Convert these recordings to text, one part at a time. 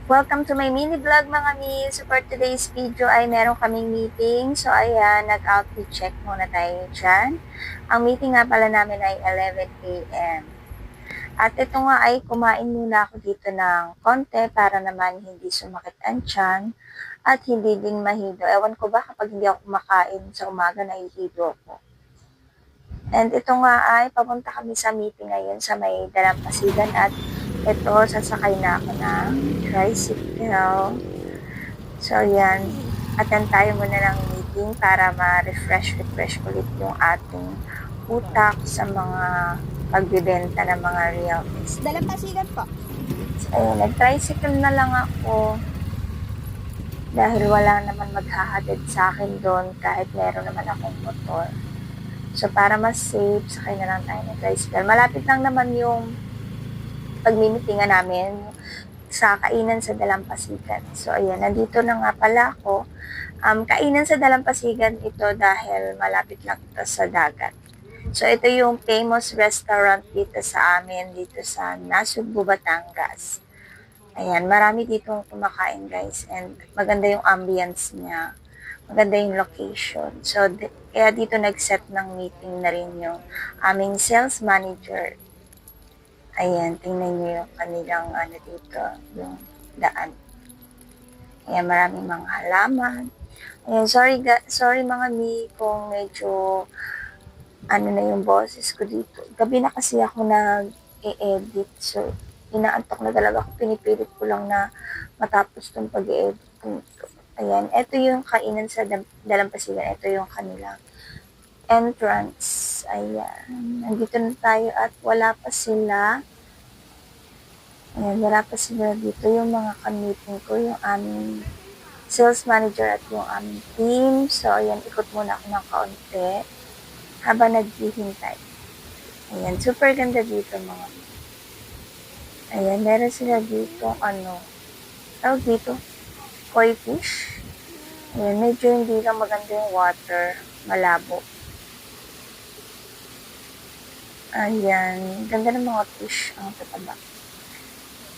Welcome to my mini vlog mga miss. So for today's video ay meron kaming meeting. So ayan, nag-outfit check muna tayo dyan. Ang meeting nga pala namin ay 11 a.m. At ito nga ay kumain muna ako dito ng konti para naman hindi sumakit ang tiyan at hindi din mahido. Ewan ko ba kapag hindi ako kumakain sa umaga nahihido ako. And ito nga ay papunta kami sa meeting ngayon sa may Dalampasigan at ito sasakay na ako ng tricycle. So yan, attend tayo muna ng meeting para ma-refresh ulit yung ating utak sa mga pagbibenta ng mga realties. Dalampasigan po. So ayun, nag-tricycle na lang ako dahil wala naman maghahatid sa akin doon kahit meron naman akong motor. So, para mas safe, sakay na lang tayo ng tricycle. Malapit lang naman yung pagmimitingan namin sa kainan sa Dalampasigan. So, ayan, nandito na nga pala ako. Kainan sa Dalampasigan ito dahil malapit lang ito sa dagat. So, ito yung famous restaurant dito sa amin, dito sa Nasugbu, Batangas. Ayan, marami ditong kumakain, guys. And maganda yung ambience niya. Maganda yung location. So, kaya dito nag-set ng meeting na rin yung aming sales manager. Ayan, tingnan nyo yung kanilang dito, yung daan. Ayan, maraming mga halaman. Ayan, sorry mga mi kung medyo na yung boses ko dito. Gabi na kasi ako nag-e-edit. So, inaantok na talaga ako. Pinipilit ko lang na matapos tong pag-e-edit ko. Ayan, ito yung kainan sa Dalampasigan. Ito yung kanilang entrance. Ayan, nandito na tayo at wala pa sila. Ayan, wala pa sila dito. Yung mga kamiting ko, yung aming sales manager at yung aming team. So, ayan, ikot muna ako ng kaunti habang naghihintay. Ayan, super ganda dito mga. Ayan, meron sila dito, tawag dito, koi fish. Ayan, medyo hindi lang maganda yung water, malabo. Ayan, ganda ng mga fish, ang tataba.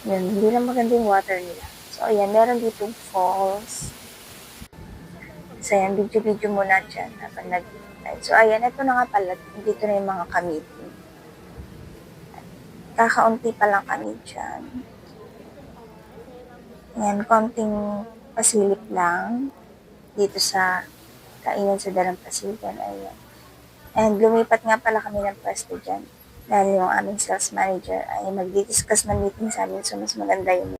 Ayan, hindi lang maganda yung water nila. So, ayan, meron ditong falls. So, ayan, video-video muna dyan habang nag-intay. So, ayan, ito na nga pala, dito na yung mga kamiting. Kakaunti pa lang kami dyan. Ayan, konting pasilip lang dito sa kainan sa Dalampasigan. Ayan. And lumipat nga pala kami ng pwesto dyan dahil yung aming sales manager ay magdi-discuss ng meeting sa amin. So, mas maganda yung